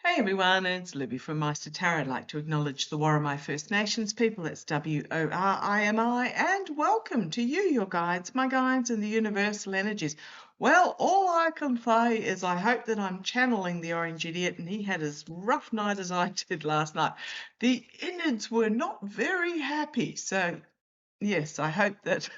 Hey everyone, it's Libby from maighstirtarot. I'd like to acknowledge the Worimi First Nations people, that's W-O-R-I-M-I, and welcome to you, your guides, my guides, and the universal energies. Well, all I can say is I hope that I'm channeling the Orange Idiot, and he had as rough night as I did last night. The innards were not very happy, so yes, I hope that,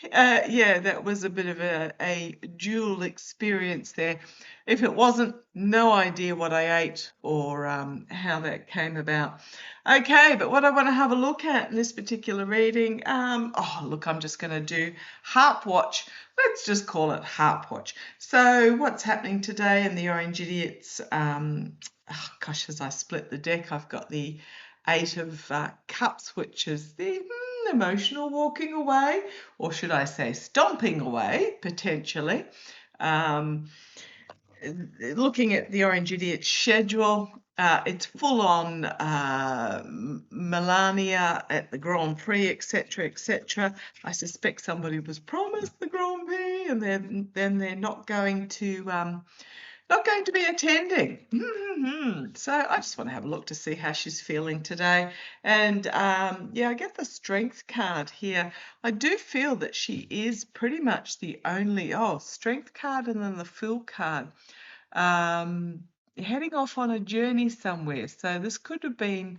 yeah, that was a bit of a dual experience there. If it wasn't, no idea what I ate or how that came about. Okay, but what I want to have a look at in this particular reading, oh, look, I'm just going to do Harp Watch. Let's just call it Harp Watch. So what's happening today in the Orange Idiots? Oh, gosh, as I split the deck, I've got the Eight of Cups, which is the emotional walking away, or should I say stomping away, potentially. Looking at the Orange Idiot schedule, it's full on Melania at the Grand Prix, etc., etc. I suspect somebody was promised the Grand Prix, and then they're not going to be attending. So I just want to have a look to see how she's feeling today. And yeah, I get the Strength card here. I do feel that she is pretty much the only, Strength card and then the Fool card. Heading off on a journey somewhere. So this could have been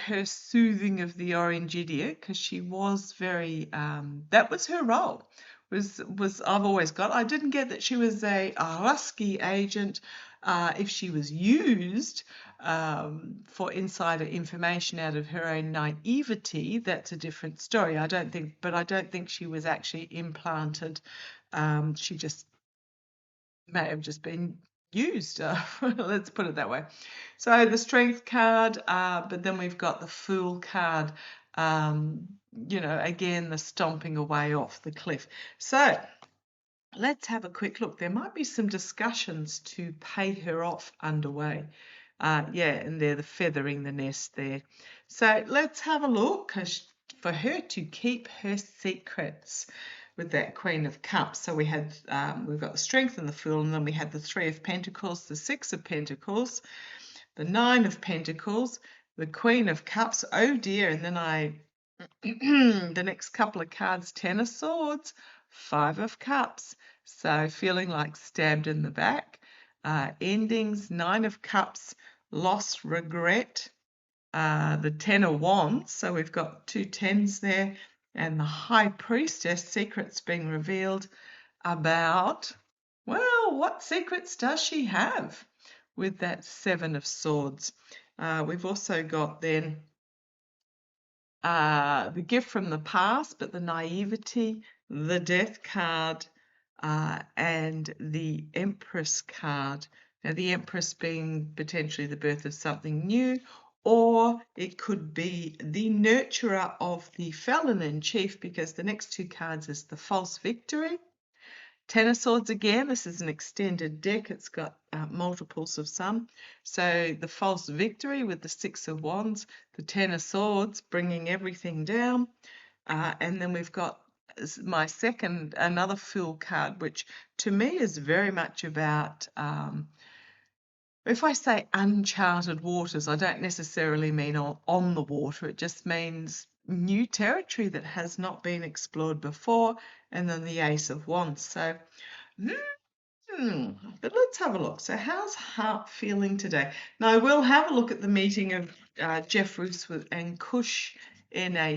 her soothing of the Orange Idiot, because she was very, that was her role. Was I've always got. I didn't get that she was a Husky agent. If she was used for insider information out of her own naivety, that's a different story. I don't think she was actually implanted. She just may have just been used. Let's put it that way. So the Strength card, but then we've got the Fool card. Again, the stomping away off the cliff. So let's have a quick look. There might be some discussions to pay her off underway. Yeah, and they're the feathering the nest there. So let's have a look, because for her to keep her secrets with that Queen of Cups. So we've got the Strength and the Fool, and then we had the Three of Pentacles, the Six of Pentacles, the Nine of Pentacles, the Queen of Cups. Oh dear, and then the next couple of cards, Ten of Swords, Five of Cups. So feeling like stabbed in the back. Endings, Nine of Cups, loss, regret. The Ten of Wands, so we've got two tens there, and the High Priestess, secrets being revealed about, well, what secrets does she have with that Seven of Swords? We've also got then the gift from the past, but the naivety, the Death card, and the Empress card. Now, the Empress being potentially the birth of something new, or it could be the nurturer of the felon in chief, because the next two cards is the False Victory. Ten of Swords again, this is an extended deck. It's got multiples of some. So the False Victory with the Six of Wands, the Ten of Swords bringing everything down. And then we've got another Fool card, which to me is very much about, if I say uncharted waters, I don't necessarily mean on the water. It just means new territory that has not been explored before. And then the Ace of Wands. So, but let's have a look. So how's Harp feeling today? Now, I will have a look at the meeting of Jeff Roos and Kush in a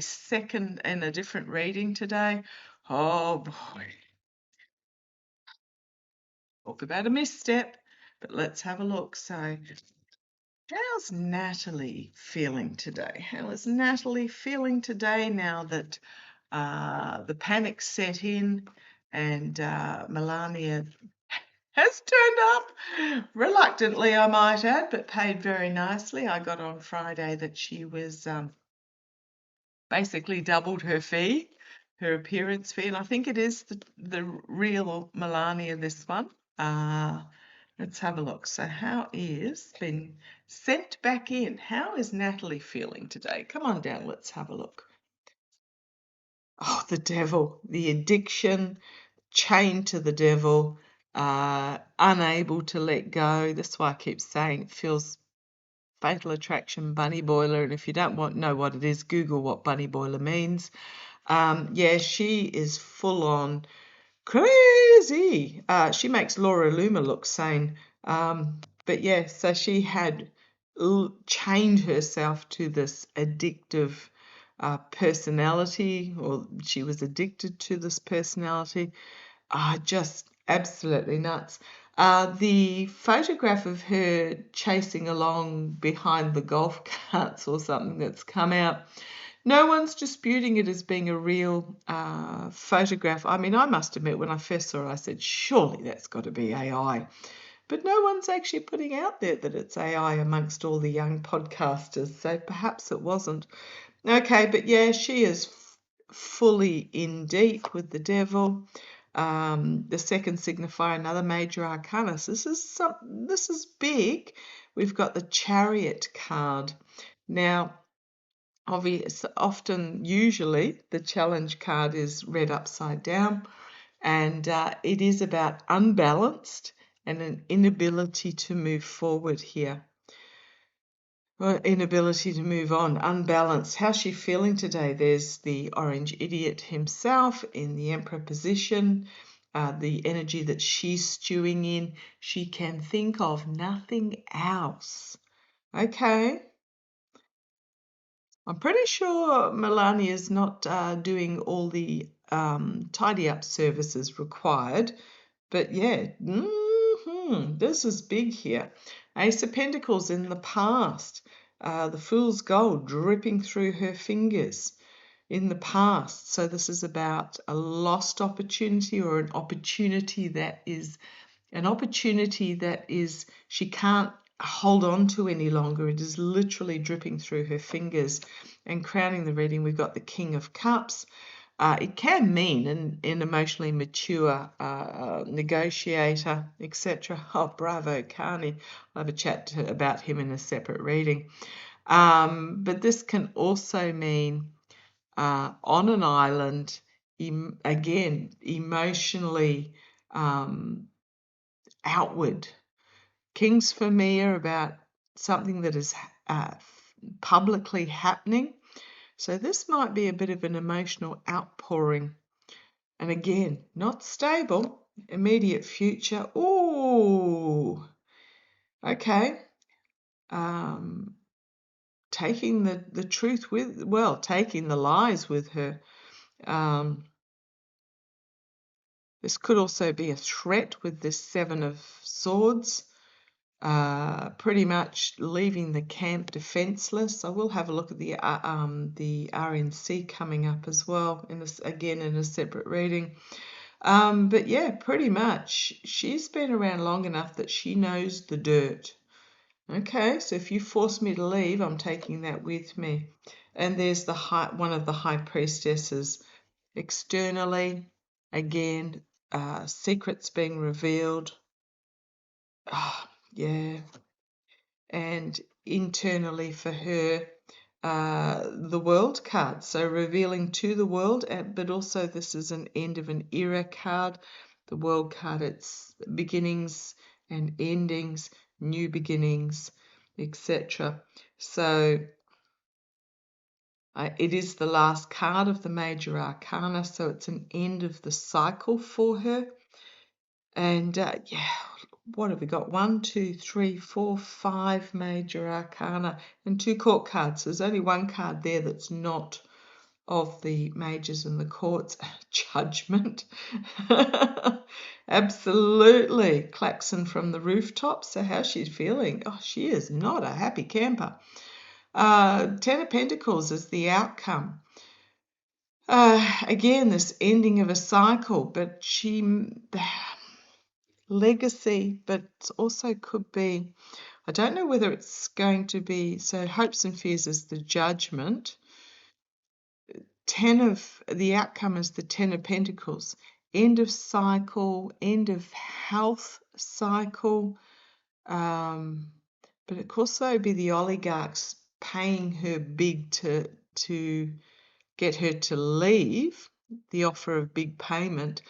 different reading today. Oh boy. Talk about a misstep, but let's have a look. So how's Natalie feeling today? How is Natalie feeling today now that the panic set in and Melania has turned up reluctantly, I might add, but paid very nicely. I got on Friday that she was basically doubled her fee, her appearance fee, and I think it is the real Melania, this one. Let's have a look. So how is been sent back in? How is Natalie feeling today? Come on down, let's have a look. Oh, the devil, the addiction, chained to the devil, unable to let go. That's why I keep saying it feels fatal attraction bunny boiler. And if you don't know what it is, Google what bunny boiler means. Yeah, she is full on crazy. She makes Laura Loomer look sane. But yeah, so she had chained herself to this addictive personality, or she was addicted to this personality. Just absolutely nuts. The photograph of her chasing along behind the golf carts or something that's come out, no one's disputing it as being a real photograph. I mean, I must admit, when I first saw it, I said, surely that's got to be AI. But no one's actually putting out there that it's AI amongst all the young podcasters, so perhaps it wasn't. Okay, but yeah, she is fully in deep with the devil. The second signifier, another major arcana. So this is big. We've got the Chariot card. Now, usually, the challenge card is read upside down, and it is about unbalanced and an inability to move forward here. Or inability to move on, unbalanced. How's she feeling today? There's the orange idiot himself in the Emperor position, the energy that she's stewing in. She can think of nothing else. Okay. I'm pretty sure Melania's not doing all the tidy up services required, but yeah, this is big here. Ace of Pentacles in the past, the Fool's Gold dripping through her fingers in the past. So this is about a lost opportunity, or an opportunity that is she can't hold on to any longer. It is literally dripping through her fingers. And crowning the reading, we've got the King of Cups. It can mean an emotionally mature negotiator, etc. Oh, bravo, Carney. I'll have a chat about him in a separate reading. But this can also mean on an island, again, emotionally outward. Kings for me are about something that is publicly happening. So this might be a bit of an emotional outpouring. And again, not stable, immediate future. Ooh, okay. Taking the truth with, well, taking the lies with her. This could also be a threat with this Seven of Swords. Pretty much leaving the camp defenseless. I will have a look at the RNC coming up as well, in a separate reading. But yeah, pretty much she's been around long enough that she knows the dirt. Okay, so if you force me to leave, I'm taking that with me. And there's one of the high priestesses. Externally, again, secrets being revealed. Yeah. And internally for her, the World card. So revealing to the world, but also this is an end of an era card. The World card, it's beginnings and endings, new beginnings, etc. So it is the last card of the major arcana, so it's an end of the cycle for her. And yeah, what have we got? 1, 2, 3, 4, 5 major arcana and 2 court cards. There's only one card there that's not of the majors and the courts. Judgment. Absolutely. Klaxon from the rooftop. So how's she feeling? Oh, she is not a happy camper. Ten of Pentacles is the outcome. Again, this ending of a cycle, but legacy, but also could be, I don't know whether it's going to be, so hopes and fears is the Judgment. The outcome is the Ten of Pentacles. End of cycle, end of health cycle. But it could also be the oligarchs paying her big to get her to leave, the offer of big payment.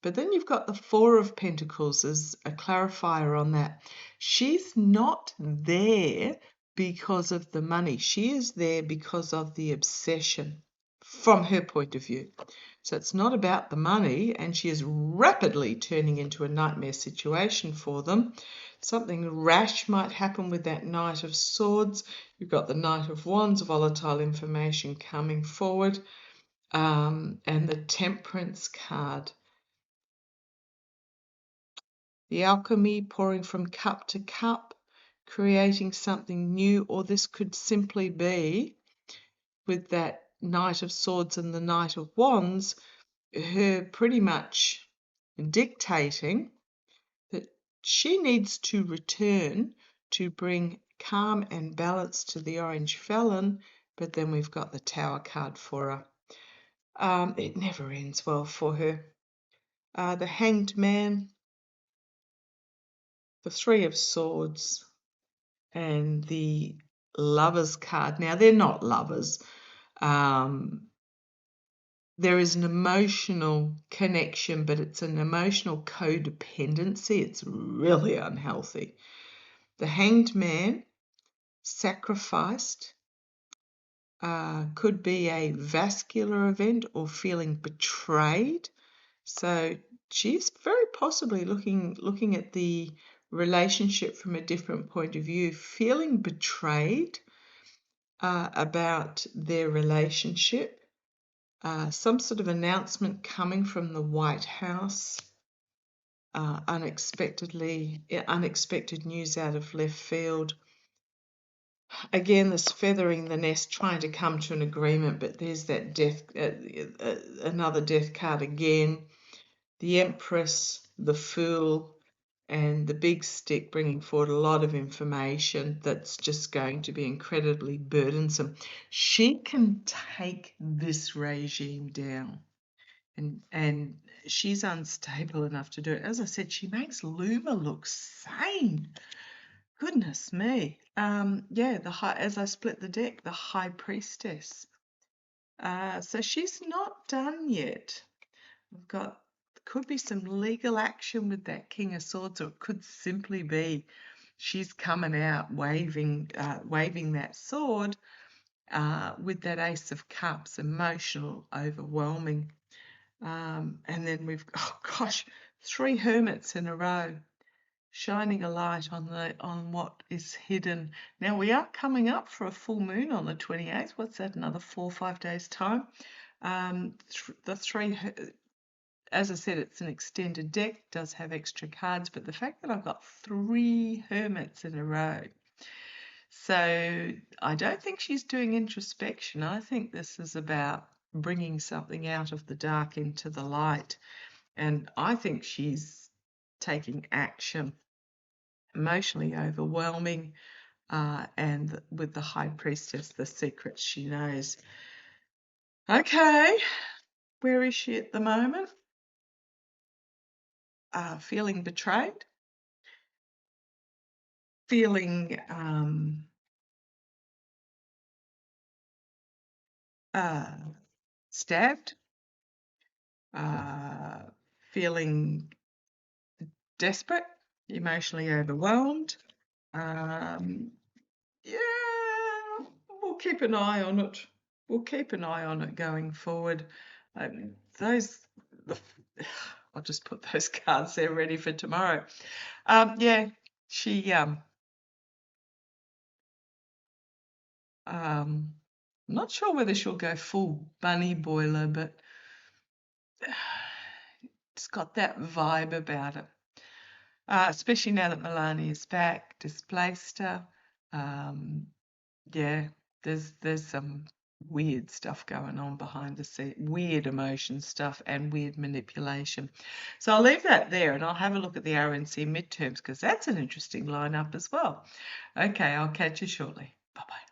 But then you've got the Four of Pentacles as a clarifier on that. She's not there because of the money. She is there because of the obsession from her point of view. So it's not about the money, and she is rapidly turning into a nightmare situation for them. Something rash might happen with that Knight of Swords. You've got the Knight of Wands, volatile information coming forward, and the Temperance card. The alchemy, pouring from cup to cup, creating something new, or this could simply be, with that Knight of Swords and the Knight of Wands, her pretty much dictating that she needs to return to bring calm and balance to the Orange Felon, but then we've got the Tower card for her. It never ends well for her. The Hanged Man, the Three of Swords, and the Lovers card. Now, they're not lovers. There is an emotional connection, but it's an emotional codependency. It's really unhealthy. The Hanged Man, sacrificed, could be a vascular event or feeling betrayed. So she's very possibly looking at the relationship from a different point of view, feeling betrayed about their relationship. Some sort of announcement coming from the White House, unexpected news out of left field. Again, this feathering the nest, trying to come to an agreement, but there's that death, another death card again. The Empress, the Fool, and the Big Stick, bringing forward a lot of information that's just going to be incredibly burdensome. She can take this regime down, and she's unstable enough to do it. As I said, she makes Luma look sane. Goodness me. Yeah, as I split the deck, the High Priestess. So she's not done yet. We've got, could be some legal action with that King of Swords, or it could simply be she's coming out waving that sword with that Ace of Cups, emotional, overwhelming. And then we've, oh gosh, 3 Hermits in a row, shining a light on what is hidden. Now, we are coming up for a full moon on the 28th. What's that, another 4 or 5 days' time? The 3, as I said, it's an extended deck, does have extra cards, but the fact that I've got 3 Hermits in a row. So I don't think she's doing introspection. I think this is about bringing something out of the dark into the light. And I think she's taking action, emotionally overwhelming, and with the High Priestess, the secrets she knows. Okay, where is she at the moment? Feeling betrayed, feeling stabbed, feeling desperate, emotionally overwhelmed. Yeah, we'll keep an eye on it. We'll keep an eye on it going forward. I'll just put those cards there ready for tomorrow. Yeah, she I'm not sure whether she'll go full bunny boiler, but it's got that vibe about it. Especially now that Milani is back, displaced her. Yeah, there's some weird stuff going on behind the scenes, weird emotion stuff and weird manipulation. So I'll leave that there, and I'll have a look at the RNC midterms, because that's an interesting lineup as well. Okay, I'll catch you shortly. Bye-bye.